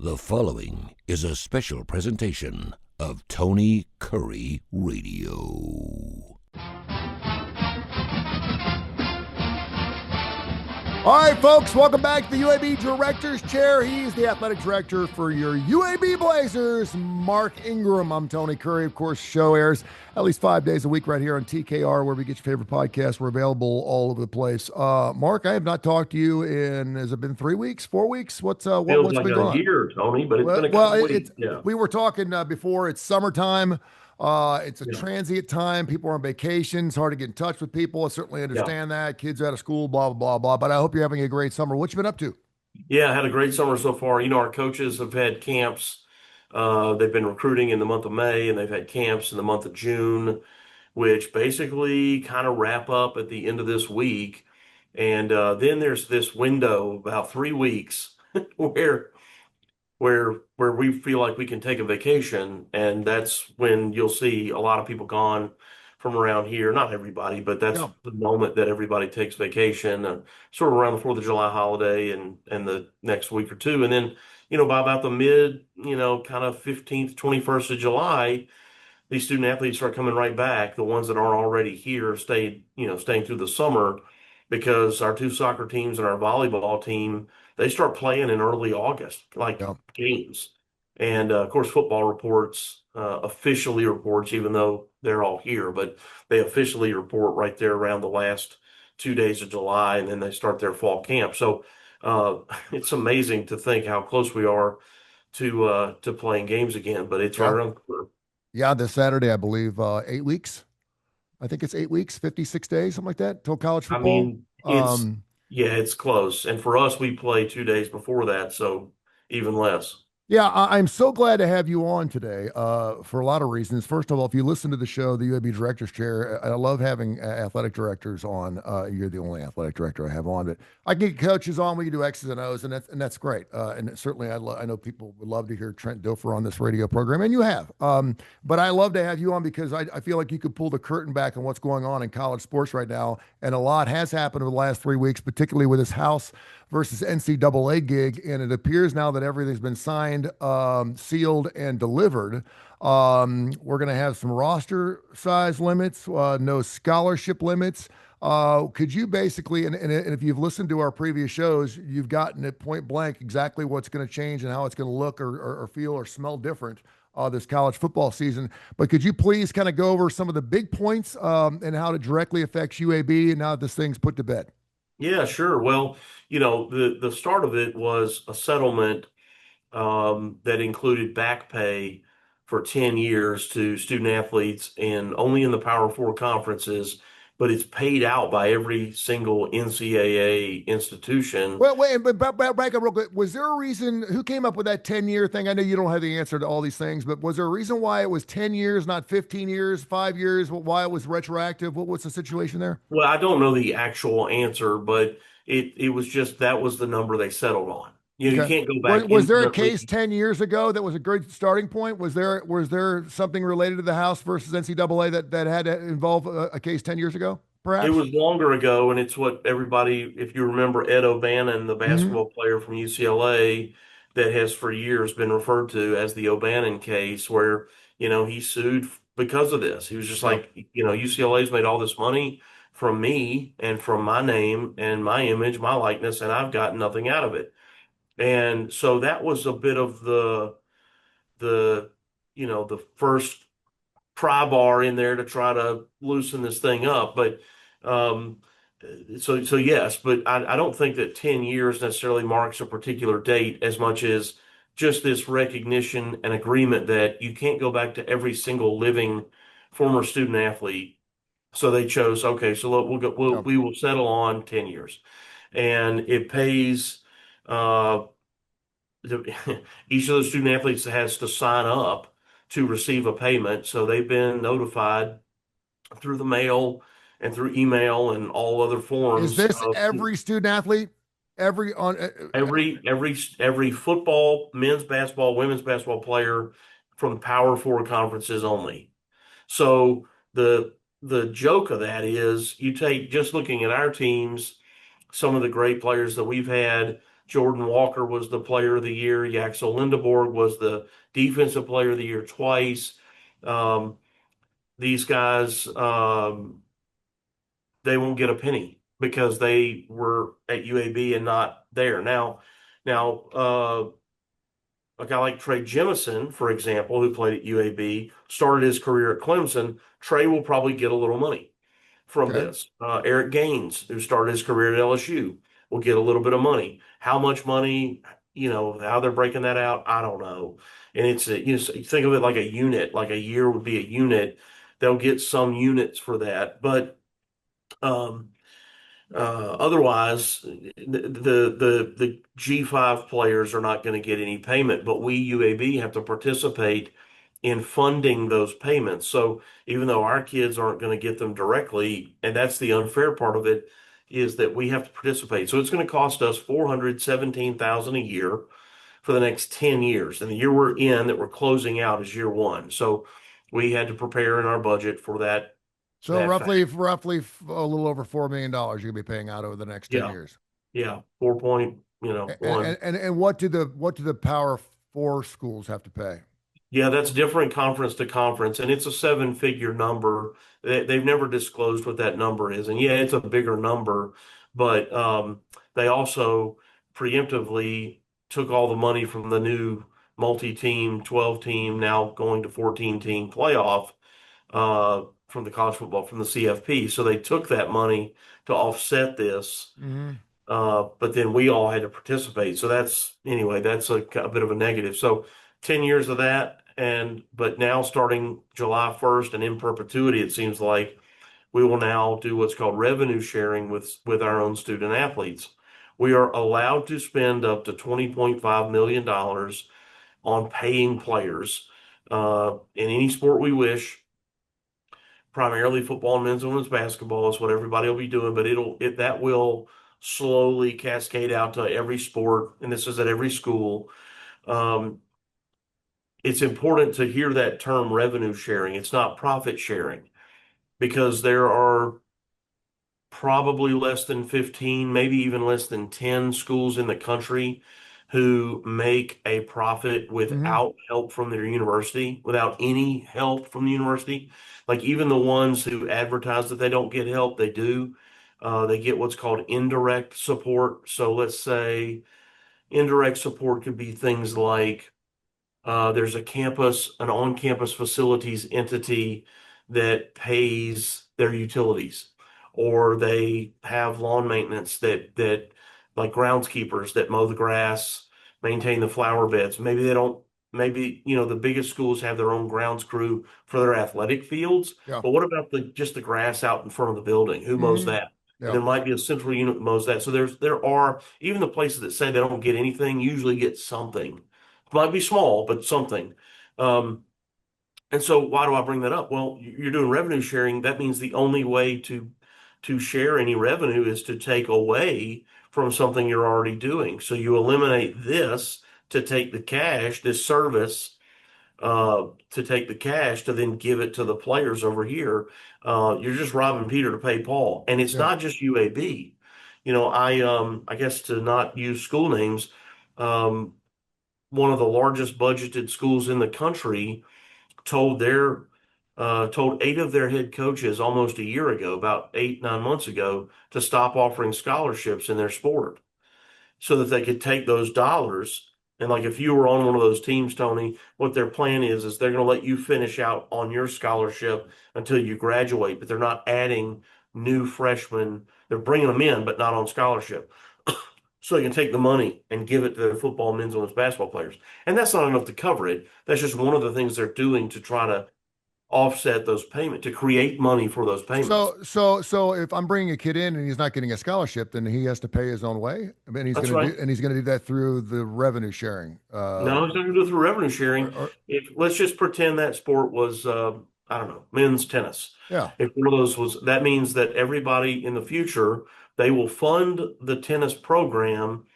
The following is a special presentation of Tony Curry Radio. All right, folks, welcome back to the UAB Director's Chair. He's the athletic director for your UAB Blazers, Mark Ingram. I'm Tony Curry. Of course, show airs at least 5 days a week right here on TKR, where we get your favorite podcasts. We're available all over the place. Mark, I have not talked to you in, has it been 3 weeks, 4 weeks? What's Feels been like going on? a year, Tony, but it's been a couple weeks. Yeah. We were talking before. It's summertime. It's a transient time. People are on vacation. It's hard to get in touch with people. I certainly understand that. Kids out of school, blah, blah, blah, blah. But I hope you're having a great summer. What you been up to? Yeah, I had a great summer so far. You know, our coaches have had camps. They've been recruiting in the month of May, and they've had camps in the month of June, which basically kind of wrap up at the end of this week. And then there's this window, about 3 weeks, where we feel like we can take a vacation, and that's when you'll see a lot of people gone from around here. Not everybody, but that's the moment that everybody takes vacation, sort of around the 4th of July holiday and the next week or two. And then, you know, by about the mid, kind of 15th, 21st of July, these student athletes start coming right back. The ones that aren't already here staying through the summer, because our two soccer teams and our volleyball team, they start playing in early August, games. And of course, football officially reports, even though they're all here, but they officially report right there around the last 2 days of July, and then they start their fall camp. So it's amazing to think how close we are to playing games again, but it's right around the corner. Yeah, this Saturday, I believe, 8 weeks. I think it's 8 weeks, 56 days, something like that, till college football. I mean, it's close. And for us, we play 2 days before that, so even less. Yeah, I'm so glad to have you on today for a lot of reasons. First of all, if you listen to the show, the UAB Director's Chair, I love having athletic directors on. You're the only athletic director I have on, but I can get coaches on. We can do X's and O's, and that's great. And certainly, I know people would love to hear Trent Dilfer on this radio program, and you have. But I love to have you on because I feel like you could pull the curtain back on what's going on in college sports right now, and a lot has happened over the last 3 weeks, particularly with this House versus NCAA gig, and it appears now that everything's been signed, sealed, and delivered. We're going to have some roster size limits, no scholarship limits. Could you basically, and if you've listened to our previous shows, you've gotten at point blank exactly what's going to change and how it's going to look or feel or smell different this college football season. But could you please kind of go over some of the big points and how it directly affects UAB and now that this thing's put to bed? Yeah, sure. Well, the start of it was a settlement that included back pay for 10 years to student athletes and only in the Power Four conferences, but it's paid out by every single NCAA institution. Wait, but back up real quick. Was there a reason, who came up with that 10-year thing? I know you don't have the answer to all these things, but was there a reason why it was 10 years, not 15 years, 5 years, why it was retroactive? What was the situation there? Well, I don't know the actual answer, but it was just, that was the number they settled on. You can't go back. Was there a case 10 years ago that was a good starting point? Was there something related to the House versus NCAA that had to involve a case 10 years ago, perhaps? It was longer ago, and it's what everybody, if you remember Ed O'Bannon, the basketball player from UCLA, that has for years been referred to as the O'Bannon case, where, he sued because of this. He was just like, UCLA's made all this money from me and from my name and my image, my likeness, and I've got nothing out of it. And so that was a bit of the first pry bar in there to try to loosen this thing up. But so yes, but I don't think that 10 years necessarily marks a particular date as much as just this recognition and agreement that you can't go back to every single living former student athlete. So they chose, okay, so look, we will settle on 10 years, and it pays. Each of those student athletes has to sign up to receive a payment. So they've been notified through the mail and through email and all other forms. Is this every student athlete? Every football, men's basketball, women's basketball player from Power Four conferences only. So the joke of that is, you take, just looking at our teams, some of the great players that we've had, Jordan Walker was the player of the year. Yaxel Lindeborg was the defensive player of the year twice. Um, these guys, they won't get a penny because they were at UAB and not there. Now, a guy like Trey Jemison, for example, who played at UAB, started his career at Clemson. Trey will probably get a little money from Okay. this. Eric Gaines, who started his career at LSU, will get a little bit of money. How much money, how they're breaking that out, I don't know. And think of it like a unit, like a year would be a unit. They'll get some units for that, but um, otherwise, the G5 players are not going to get any payment, but we UAB have to participate in funding those payments. So even though our kids aren't going to get them directly, and that's the unfair part of it, is that we have to participate. So it's going to cost us 417,000 a year for the next 10 years. And the year we're in that we're closing out is year one. So we had to prepare in our budget for So that fact. roughly a little over $4 million you're gonna be paying out over the next 10 Yeah. years. Yeah, 4 point, And one. what do the Power Four schools have to pay? Yeah, that's different conference to conference, and it's a seven-figure number. They've never disclosed what that number is, and yeah, it's a bigger number, but they also preemptively took all the money from the new multi-team, 12-team, now going to 14-team playoff from the college football, from the CFP. So they took that money to offset this. Hmm. But then we all had to participate. So that's a bit of a negative. So 10 years of that. But now starting July 1st and in perpetuity, it seems like we will now do what's called revenue sharing with our own student athletes. We are allowed to spend up to $20.5 million on paying players in any sport we wish. Primarily football and men's and women's basketball is what everybody will be doing, but that will slowly cascade out to every sport, and this is at every school. Um, it's important to hear that term revenue sharing. It's not profit sharing because there are probably less than 15, maybe even less than 10 schools in the country who make a profit Hmm. without help from their university, without any help from the university. Like even the ones who advertise that they don't get help, they do. They get what's called indirect support. So let's say indirect support could be things like there's an on-campus facilities entity that pays their utilities, or they have lawn maintenance that like groundskeepers that mow the grass, maintain the flower beds. Maybe they don't. Maybe the biggest schools have their own grounds crew for their athletic fields. Yeah. But what about just the grass out in front of the building? Who mows Hmm. that? And Yeah. there might be a central unit that mows that. So there are even the places that say they don't get anything usually get something. Might be small, but something. Um, and so why do I bring that up? Well, you're doing revenue sharing. That means the only way to share any revenue is to take away from something you're already doing. So you eliminate this to take the cash, this service, to take the cash to then give it to the players over here. You're just robbing Peter to pay Paul. And it's Yeah. not just UAB. I guess to not use school names, um, one of the largest budgeted schools in the country told eight of their head coaches almost a year ago, about 8, 9 months ago, to stop offering scholarships in their sport so that they could take those dollars. And like if you were on one of those teams, Tony, what their plan is they're going to let you finish out on your scholarship until you graduate, but they're not adding new freshmen. They're bringing them in, but not on scholarship. So they can take the money and give it to their football, men's, and women's basketball players. And that's not enough to cover it. That's just one of the things they're doing to try to offset those payments, to create money for those payments. So if I'm bringing a kid in and he's not getting a scholarship, then he has to pay his own way. I mean, That's right. he's gonna do that through the revenue sharing. No, it's not going to do it through revenue Or, sharing. or If let's just pretend that sport was, I don't know, men's tennis. yeah. If one of those was, that means that everybody in the future, they will fund the tennis program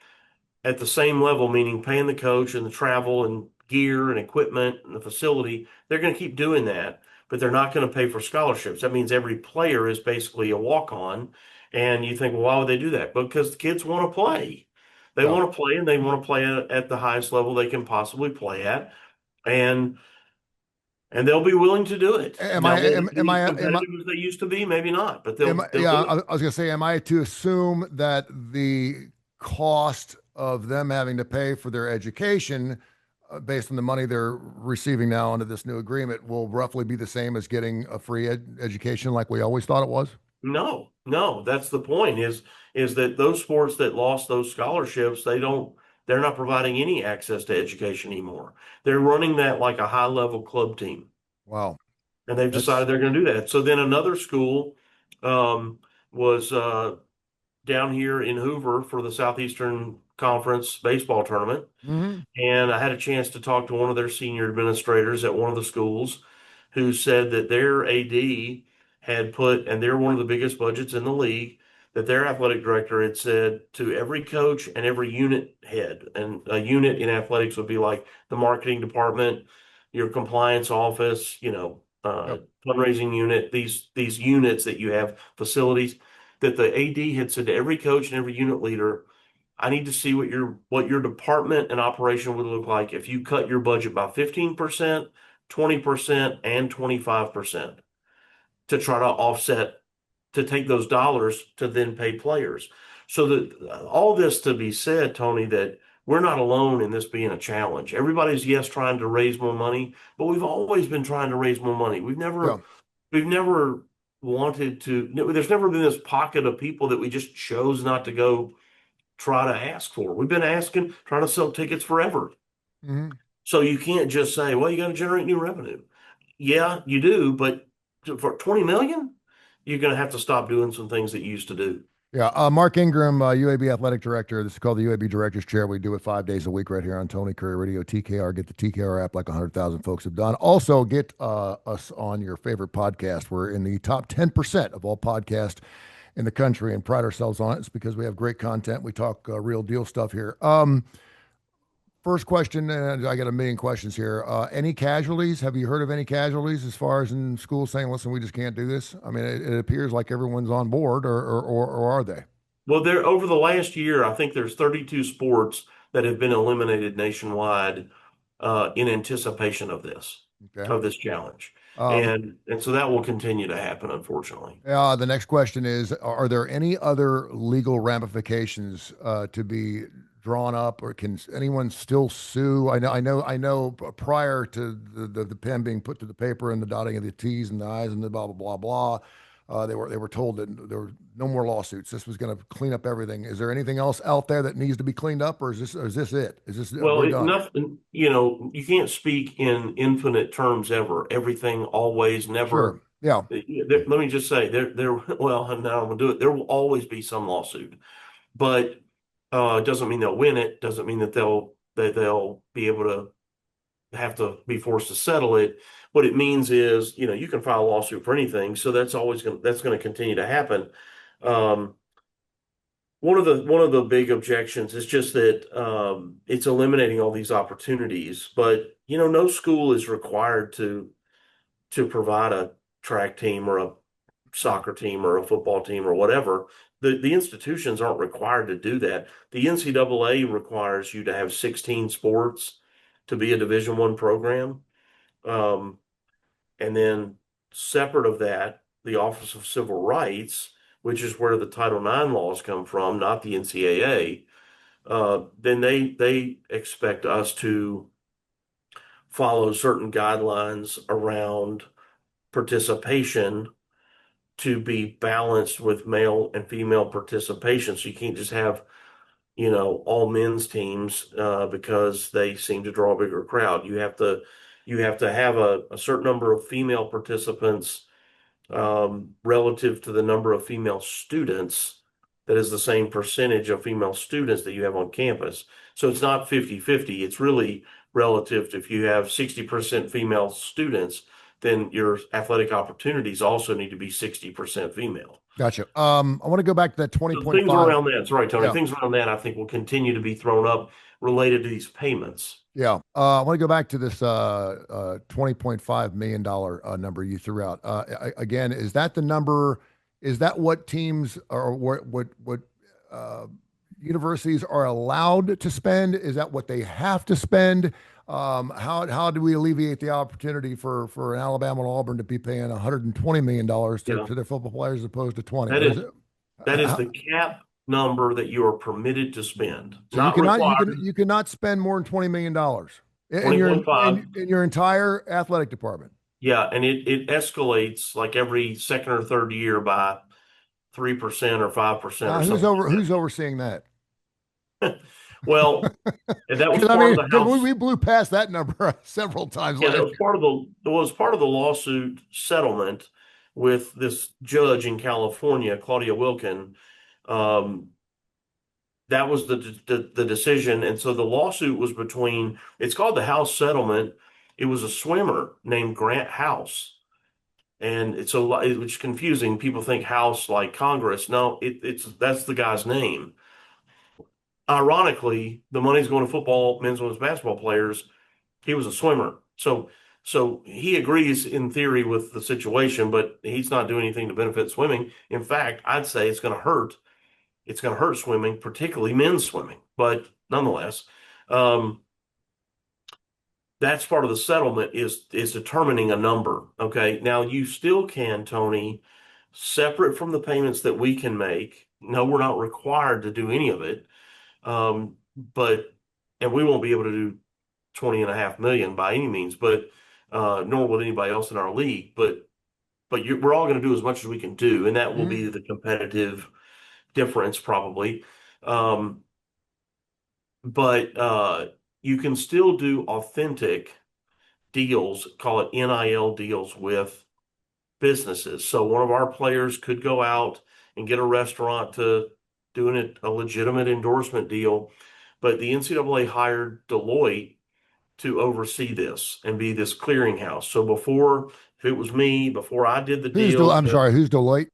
at the same level, meaning paying the coach and the travel and gear and equipment and the facility. They're going to keep doing that, but they're not going to pay for scholarships. That means every player is basically a walk-on. And you think, well, why would they do that? Because the kids want to play. They Yeah. want to play, and they want to play at the highest level they can possibly play at, and they'll be willing to do it. Am Now, I will am they am be as I am I competitive as they used to be? Maybe not, but am I, they'll yeah, do I it. was gonna say, am I to assume that the cost of them having to pay for their education, based on the money they're receiving now under this new agreement, will roughly be the same as getting a free education like we always thought it was? No, no, that's the point is that those sports that lost those scholarships, they're not providing any access to education anymore. They're running that like a high level club team, Wow. and they've That's decided they're going to do that. So then another school um, was down here in Hoover for the Southeastern Conference baseball tournament. mhm. And I had a chance to talk to one of their senior administrators at one of the schools who said that their AD had put, and they're one of the biggest budgets in the league, that their athletic director had said to every coach and every unit head, and a unit in athletics would be like the marketing department, your compliance office, Yep. fundraising unit, these units that you have facilities, that the AD had said to every coach and every unit leader, I need to see what your department and operation would look like if you cut your budget by 15%, 20%, and 25% to try to offset, to take those dollars to then pay players. So that all this to be said, Tony, that we're not alone in this being a challenge. Everybody's, yes, trying to raise more money, but we've always been trying to raise more money. Yeah. We've never wanted to, there's never been this pocket of people that we just chose not to go try to ask for. We've been asking, trying to sell tickets forever. Mhm. So you can't just say, well, you got to generate new revenue. Yeah, you do, but for 20 million, you're going to have to stop doing some things that you used to do. Yeah, Mark Ingram, UAB athletic director. This is called the UAB Director's Chair. We do it 5 days a week right here on Tony Curry Radio, TKR. Get the TKR app like 100,000 folks have done. Also, get us on your favorite podcast. We're in the top 10% of all podcasts in the country and pride ourselves on it. It's because we have great content. We talk real deal stuff here. First question, and I got a million questions here. Any casualties? Have you heard of any casualties as far as in school saying, listen, we just can't do this? I mean, it appears like everyone's on board, or are they? Well, there over the last year, I think there's 32 sports that have been eliminated nationwide in anticipation Okay. of this challenge, Um, and so that will continue to happen, unfortunately. the next question is, are there any other legal ramifications to be drawn up, or can anyone still sue? I know prior to the pen being put to the paper and the dotting of the T's and the I's and the blah, blah, blah, blah, they were told that there were no more lawsuits. This was going to clean up everything. Is there anything else out there that needs to be cleaned up, or is this it? Is this, Well, we're done? nothing, you can't speak in infinite terms ever. Everything, always, never. Sure. Yeah. Let me just say, well, and now I'm gonna do it. There will always be some lawsuit, but it doesn't mean they'll win it. Doesn't mean that they'll be able to have to be forced to settle it. What it means is, you can file a lawsuit for anything, so that's going to continue to happen. Um, one of the big objections is just that it's eliminating all these opportunities, but no school is required to provide a track team or a soccer team or a football team or whatever. The institutions aren't required to do that. The NCAA requires you to have 16 sports to be a Division I program. Um, and then separate of that, the Office of Civil Rights, which is where the Title IX laws come from, not the NCAA, then they expect us to follow certain guidelines around participation to be balanced with male and female participation. So you can't just have, all men's teams because they seem to draw a bigger crowd. You have to have a certain number of female participants relative to the number of female students that is the same percentage of female students that you have on campus. So it's not 50-50. It's really relative to, if you have 60% female students, then your athletic opportunities also need to be 60% female. Gotcha. I want to go back to that So things 20.5. around that, sorry, Tony, Yeah. things around that I think will continue to be thrown up related to these payments. Yeah. I want to go back to this $20.5 million number you threw out. Again, is that the number? Is that what teams, or what uh, universities are allowed to spend? Is that what they have to spend? How do we alleviate the opportunity for an Alabama and Auburn to be paying $120 million Yeah, to their football players as opposed to 20? that Or is is it, that is how, the cap number that you are permitted to spend, so you not cannot required. you cannot spend more than $20 million in your 20.5. in your entire athletic department. Yeah, and it escalates like every second or third year by 3% or 5% or Now, something like who's overseeing that? that. Well, and that was Because I part of mean, the because House. we blew past that number several times Yeah, that last was part of the lawsuit settlement with this judge in California, Claudia Wilkin. Um, that was the decision, and so the lawsuit was between. It's called the House settlement. It was a swimmer named Grant House, and it's it's confusing. People think House like Congress. No, it's that's the guy's name. Ironically, the money's going to football, men's and women's basketball players. He was a swimmer. So he agrees in theory with the situation, but he's not doing anything to benefit swimming. In fact, I'd say it's going to hurt. It's going to hurt swimming, particularly men's swimming. But nonetheless, um, that's part of the settlement is determining a number. Okay. Now you still can, Tony, separate from the payments that we can make. No, we're not required to do any of it. But and we won't be able to do 20.5 million by any means, but nor will anybody else in our league. But we're all going to do as much as we can do, and that will year. be the competitive difference probably. Um, but you can still do authentic deals, call it NIL deals with businesses. So one of our players could go out and get a restaurant to doing a legitimate endorsement deal, but the NCAA hired Deloitte to oversee this and be this clearinghouse. So before, if it was me, before I did the deal, I'm sorry, who's Deloitte?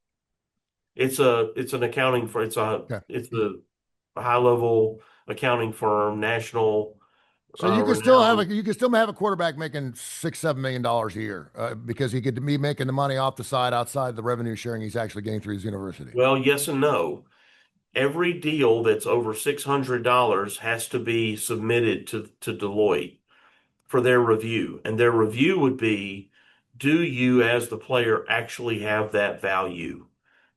it's an accounting for Okay. it's a high level accounting firm, national So you can still renowned. have a quarterback making $6-7 million a year because he could be making the money off the side outside the revenue sharing he's actually getting through his university. Well, yes and no. Every deal that's over $600 has to be submitted to Deloitte for their review. And their review would be, do you as the player actually have that value?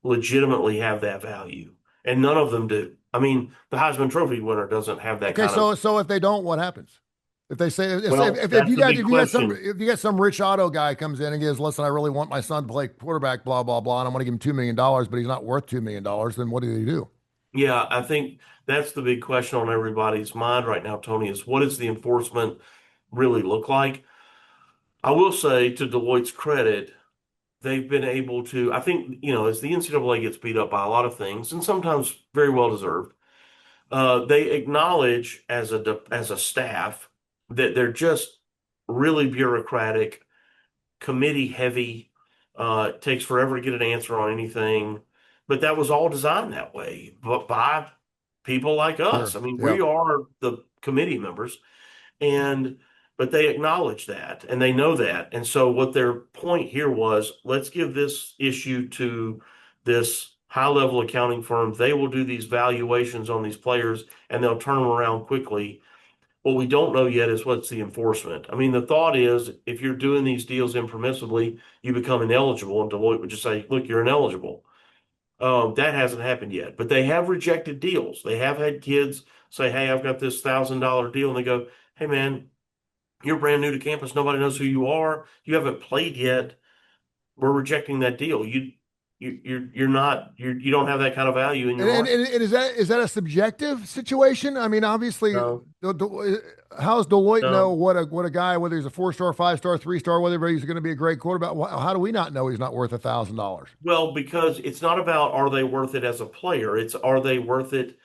Legitimately have that value? And none of them do. I mean, the Heisman Trophy winner doesn't have that Okay, kind of. so if they don't, what happens? If they say Well, that's the big question. if you got some rich auto guy comes in and goes, listen, I really want my son to play quarterback, blah blah blah, and I'm going to give him $2 million, but he's not worth $2 million, then what do they do? Yeah, I think that's the big question on everybody's mind right now, Tony, is what does the enforcement really look like? I will say to Deloitte's credit, they've been able to, I think, as the NCAA gets beat up by a lot of things, and sometimes very well deserved, they acknowledge as a staff that they're just really bureaucratic, committee heavy. It takes forever to get an answer on anything, but that was all designed that way, but by people like us. Sure. I mean, Yeah. we are the committee members, and but they acknowledge that and they know that. And so what their point here was, let's give this issue to this high level accounting firm. They will do these valuations on these players and they'll turn them around quickly. What we don't know yet is what's the enforcement. I mean, the thought is if you're doing these deals impermissibly, you become ineligible, and Deloitte would just say, look, you're ineligible. That hasn't happened yet, but they have rejected deals. They have had kids say, hey, I've got this $1,000 deal. And they go, hey, man, you're brand new to campus. Nobody knows who you are. You haven't played yet. We're rejecting that deal. You're not, you don't have that kind of value in your market. And is that a subjective situation? I mean, obviously, No, how does Deloitte know no. what a guy, whether he's a 4-star, 5-star, 3-star, whether he's going to be a great quarterback? How do we not know he's not worth $1,000? Well, because it's not about are they worth it as a player. It's are they worth it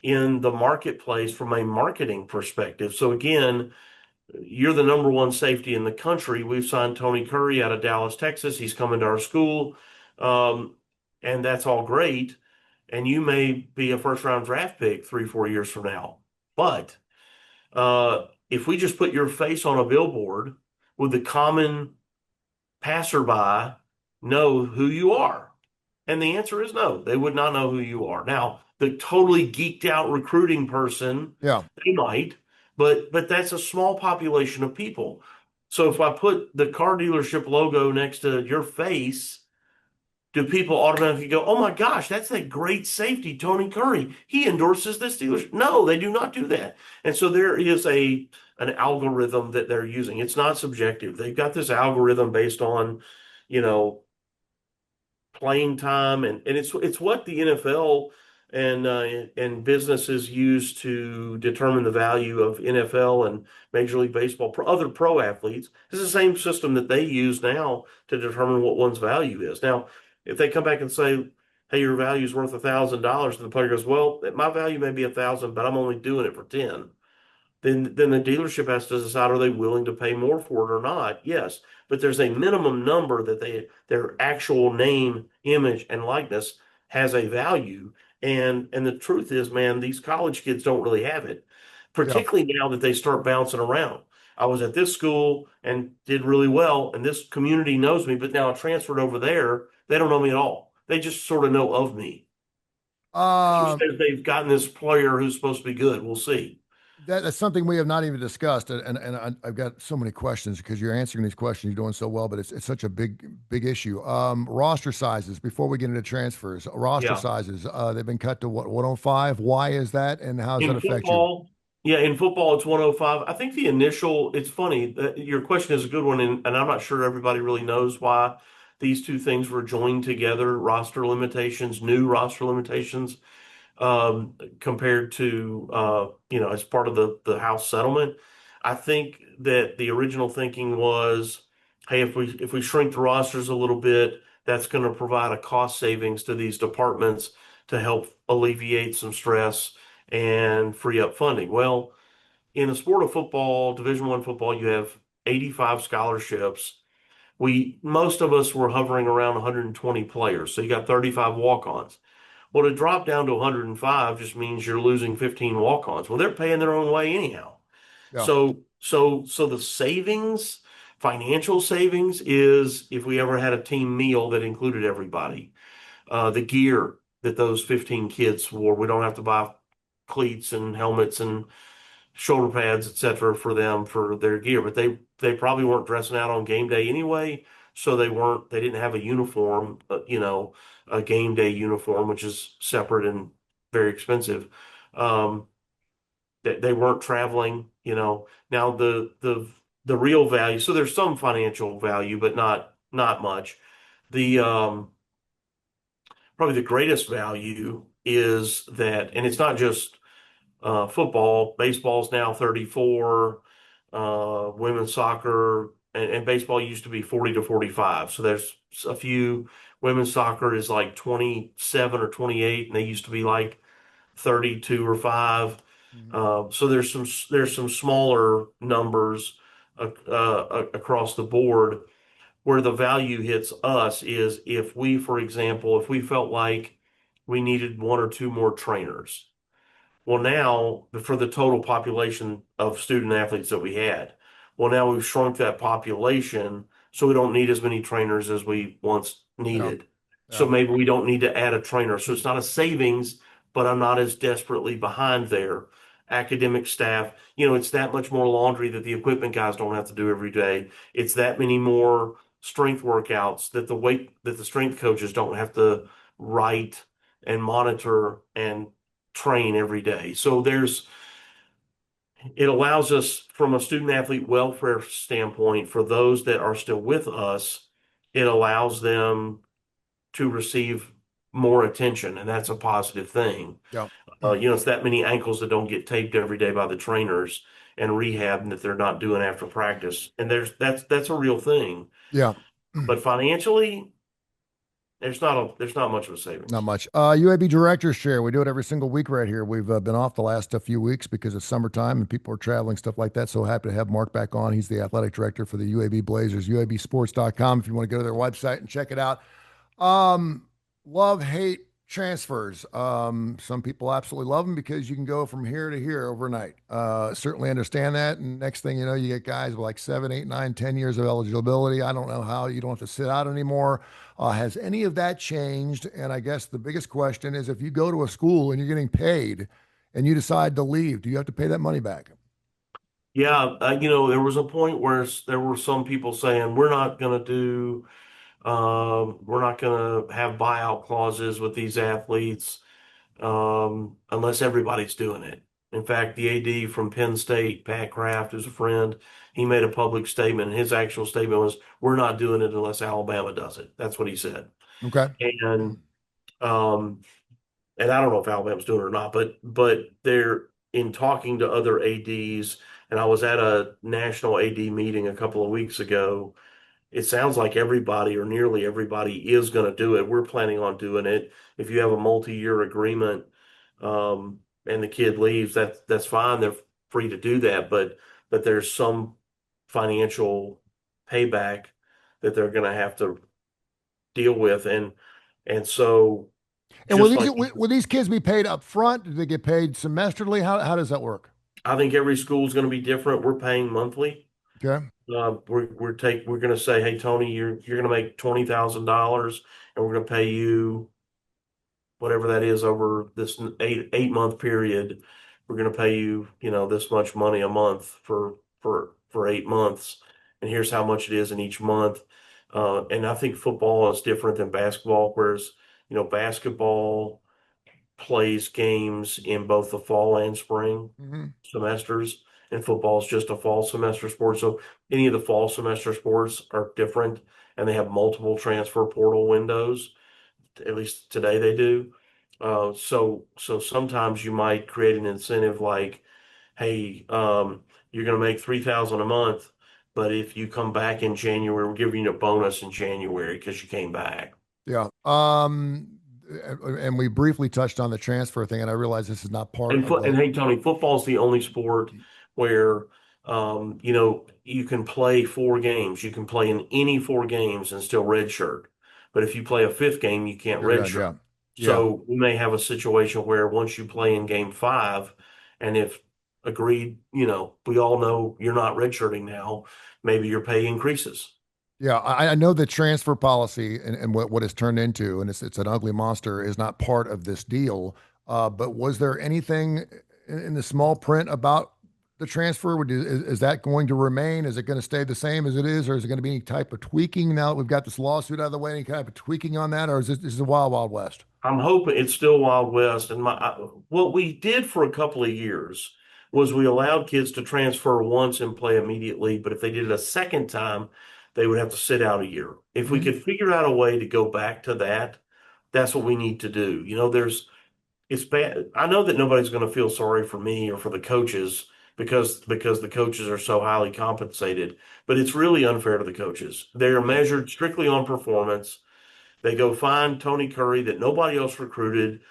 in the marketplace from a marketing perspective. So again, you're the number one safety in the country. We've signed Tony Curry out of Dallas, Texas. He's coming to our school. Um, and that's all great. And you may be a first round draft pick 3, 4 years from now. But if we just put your face on a billboard, would the common passerby know who you are? And the answer is no, they would not know who you are. Now, the totally geeked out recruiting person, Yeah. they might, but that's a small population of people. So if I put the car dealership logo next to your face, do people automatically go, "Oh my gosh, that's that great safety, Tony Curry. He endorses this dealership." No, they do not do that. And so there is an algorithm that they're using. It's not subjective. They've got this algorithm based on, you know, playing time, and it's what the NFL and businesses use to determine the value of NFL and Major League Baseball, other pro athletes. It's the same system that they use now to determine what one's value is. Now, if they come back and say, "Hey, your value is worth $1,000," and the player goes, "Well, my value may be 1,000, but I'm only doing it for 10." Then the dealership has to decide, are they willing to pay more for it or not? Yes, but there's a minimum number that their actual name, image, and likeness has a value. And the truth is, man, these college kids don't really have it, Yeah. particularly now that they start bouncing around. I was at this school and did really well, and this community knows me, but now I transferred over there. They don't know me at all. They just sort of know of me. Coach Um, says they've gotten this player who's supposed to be good. We'll see. that's something we have not even discussed, and I've got so many questions because you're answering these questions, you're doing so well, but it's such a big issue. Roster sizes before we get into transfers, roster Yeah. sizes, they've been cut to what 105. Why is that, and how does that In affect you? football, yeah, in football it's 105. I think the initial, it's funny, your question is a good one, and I'm not sure everybody really knows why these two things were joined together, roster limitations, new roster limitations, compared to as part of the House settlement. I think that the original thinking was, hey, if we shrink the rosters a little bit, that's going to provide a cost savings to these departments to help alleviate some stress and free up funding. Well, in the sport of football, Division I football, you have 85 scholarships. Most of us were hovering around 120 players, so you got 35 walk-ons. Well, to drop down to 105 just means you're losing 15 walk-ons. Well, they're paying their own way anyhow. Yeah. So the savings, financial savings is if we ever had a team meal that included everybody. The gear that those 15 kids wore, we don't have to buy cleats and helmets and shoulder pads, etc., for them for their gear. But they probably weren't dressing out on game day anyway, so they didn't have a uniform, a game day uniform, which is separate and very expensive. Um, they weren't traveling, Now the real value, so there's some financial value, but not much. The Probably the greatest value is that, and it's not just football. Baseball's now 34. Women's soccer and baseball used to be 40 to 45. So there's a few. Women's soccer is like 27 or 28, and they used to be like 32 or 5. Mhm. So there's some smaller numbers across the board. Where the value hits us is if we, for example, if we felt like we needed one or two more trainers. Well, now for the total population of student athletes that we had, well, now we've shrunk that population, so we don't need as many trainers as we once Yeah. needed. So Yeah. maybe we don't need to add a trainer. So it's not a savings, but I'm not as desperately behind there. Academic staff, it's that much more laundry that the equipment guys don't have to do every day. It's that many more strength workouts that the strength coaches don't have to write and monitor and train every day. So it allows us from a student athlete welfare standpoint, for those that are still with us, it allows them to receive more attention, and that's a positive thing. Yeah. It's that many ankles that don't get taped every day by the trainers and rehab that they're not doing after practice. And that's a real thing. Yeah. But financially, there's not much of a Not savings. much. UAB Director's Chair. We do it every single week right here. We've been off the last few weeks because it's summertime and people are traveling, stuff like that. So happy to have Mark back on. He's the athletic director for the UAB Blazers, UABsports.com if you want to go to their website and check it out. Um, love, hate, Transfers. Some people absolutely love them because you can go from here to here overnight. Certainly understand that. And next thing you know, you get guys with like 7, 8, 9, 10 years of eligibility. I don't know how you don't have to sit out anymore. Has any of that changed? And I guess the biggest question is if you go to a school and you're getting paid and you decide to leave, do you have to pay that money back? Yeah, there was a point where there were some people saying we're not going to have buyout clauses with these athletes unless everybody's doing it. In fact, the AD from Penn State, Pat Kraft, who's a friend, he made a public statement, and his actual statement was, "We're not doing it unless Alabama does it." That's what he said. Okay. And um, and I don't know if Alabama's doing it or not, but they're in talking to other ADs, and I was at a national AD meeting a couple of weeks ago. It sounds like everybody or nearly everybody is going to do it. We're planning on doing it. If you have a multi-year agreement, and the kid leaves, that's fine. They're free to do that, but there's some financial payback that they're going to have to deal with, and so And will just these like will these kids be paid up front? Do they get paid semesterly? How does that work? I think every school is going to be different. We're paying monthly. Okay. We're going to say, hey Tony, you're going to make $20,000, and we're going to pay you whatever that is over this 8 month period. We're going to pay you, this much money a month for 8 months, and here's how much it is in each month. And I think football is different than basketball, whereas basketball plays games in both the fall and spring Hmm. semesters, and football is just a fall semester sport. So any of the fall semester sports are different, and they have multiple transfer portal windows. At least today they do. So sometimes you might create an incentive like, hey, you're going to make 3,000 a month, but if you come back in January, we're giving you a bonus in January because you came back. Yeah. And we briefly touched on the transfer thing, and I realize this is not part of And the. hey, Tony, football's the only sport where you can play 4 games. You can play in any 4 games and still redshirt. But if you play a fifth game, you can't You're done. redshirt. Yeah. Yeah. So we may have a situation where once you play in game 5, and if agreed, we all know you're not redshirting now, maybe your pay increases. Yeah, I know the transfer policy and what it's turned into, and it's an ugly monster, is not part of this deal. But was there anything in the small print about the transfer? Is that going to remain? Is it going to stay the same as it is, or is it going to be any type of tweaking now that we've got this lawsuit out of the way? Any kind of tweaking on that, or is this a wild, wild west? I'm hoping it's still Wild West. And what we did for a couple of years was we allowed kids to transfer once and play immediately, but if they did it a second time, they would have to sit out a year. If we Hmm. could figure out a way to go back to that, that's what we need to do. It's bad. I know that nobody's going to feel sorry for me or for the coaches because the coaches are so highly compensated, but it's really unfair to the coaches. They are measured strictly on performance. They go find Tony Curry that nobody else recruited.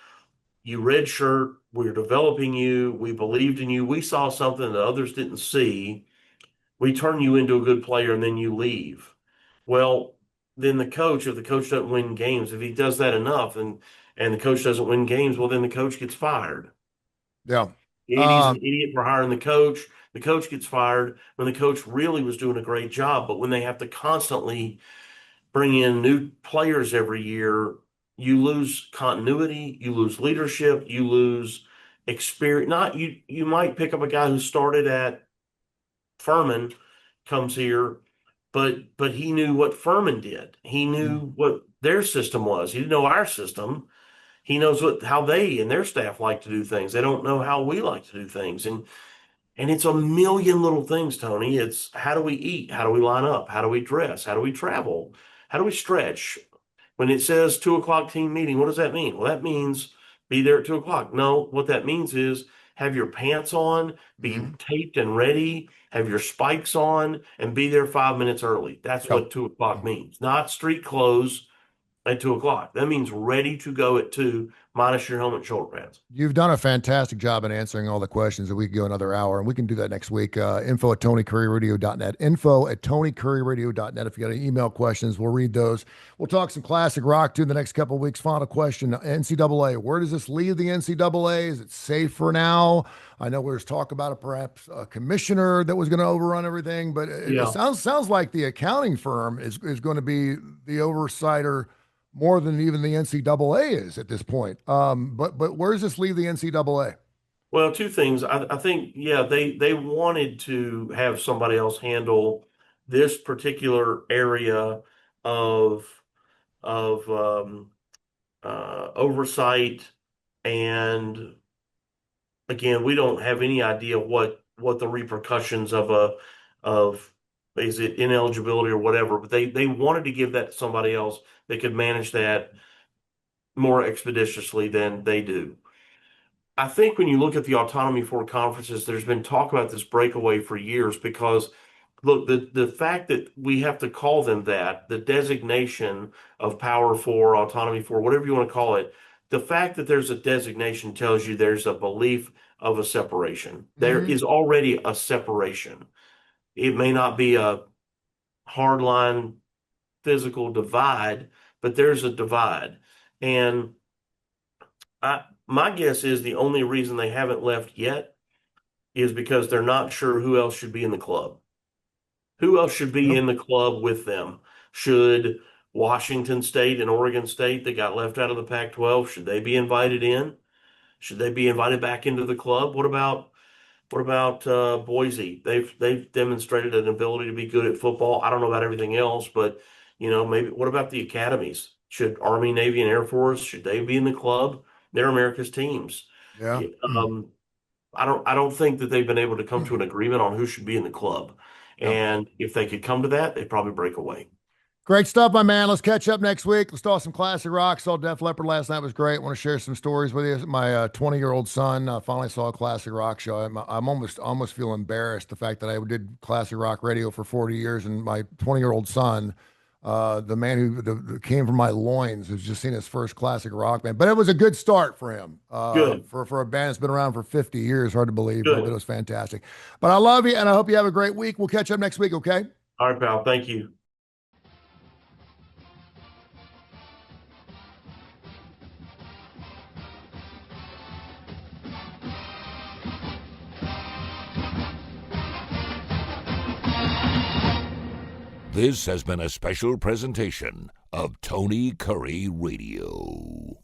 You redshirt. We're developing you. We believed in you. We saw something that others didn't see. We turn you into a good player and then you leave. Well, then if the coach doesn't win games, if he does that enough and the coach doesn't win games, well, then the coach gets fired. Yeah. The AD's an Um, idiot for hiring the coach. The coach gets fired when the coach really was doing a great job. But when they have to constantly bring in new players every year, you lose continuity, you lose leadership, you lose experience. Not you, you might pick up a guy who started at Furman, comes here, but he knew what Furman did. He mhm. knew what their system was. He didn't know our system. He knows how they and their staff like to do things. They don't know how we like to do things. And it's a million little things, Tony. It's how do we eat? How do we line up? How do we dress? How do we travel? How do we stretch? When it says 2 o'clock team meeting, what does that mean? Well, that means be there at 2 o'clock. No, what that means is have your pants on, be Mhm. taped and ready, have your spikes on, and be there 5 minutes early. That's Yeah. what 2 o'clock means, not street clothes at 2 o'clock. That means ready to go at 2, minus your helmet and shoulder pads. You've done a fantastic job in answering all the questions, and we could go another hour, and we can do that next week. Info at TonyCurryRadio.net. Info at TonyCurryRadio.net. If you got any email questions, we'll read those. We'll talk some classic rock too in the next couple of weeks. Final question: NCAA. Where does this leave the NCAA? Is it safe for now? I know there was talk about perhaps a commissioner that was going to overrun everything, but it sounds like the accounting firm is going to be the oversighter more than even the NCAA is at this point. But where does this leave the NCAA? Well, two things. I think, yeah, they wanted to have somebody else handle this particular area of oversight. And again, we don't have any idea what the repercussions of is it ineligibility or whatever, but they wanted to give that to somebody else that could manage that more expeditiously than they do. I think when you look at the autonomy for conferences, there's been talk about this breakaway for years because look, the fact that we have to call them that, the designation of Power 4, Autonomy 4, whatever you want to call it, the fact that there's a designation tells you there's a belief of a separation. There is already a separation. It may not be a hardline physical divide, but there's a divide. And my guess is the only reason they haven't left yet is because they're not sure who else should be in the club. Who else should be in the club with them? Should Washington State and Oregon State that got left out of the Pac-12, should they be invited in? Should they be invited back into the club? What about Boise? They've demonstrated an ability to be good at football. I don't know about everything else, but maybe what about the academies? Should Army, Navy, and Air Force, should they be in the club? They're America's teams. Yeah. I don't think that they've been able to come to an agreement on who should be in the club. And if they could come to that, they'd probably break away. Great stuff, my man. Let's catch up next week. Let's talk some classic rock. Saw Def Leppard last night. It was great. Want to share some stories with you. My 20-year-old son finally saw a classic rock show. I'm almost feel embarrassed the fact that I did classic rock radio for 40 years, and my 20-year-old son, the man who came from my loins, has just seen his first classic rock band. But it was a good start for him. Good. For a band that's been around for 50 years. Hard to believe, but it was fantastic. But I love you, and I hope you have a great week. We'll catch up next week, okay? All right, pal. Thank you. This has been a special presentation of Tony Curry Radio.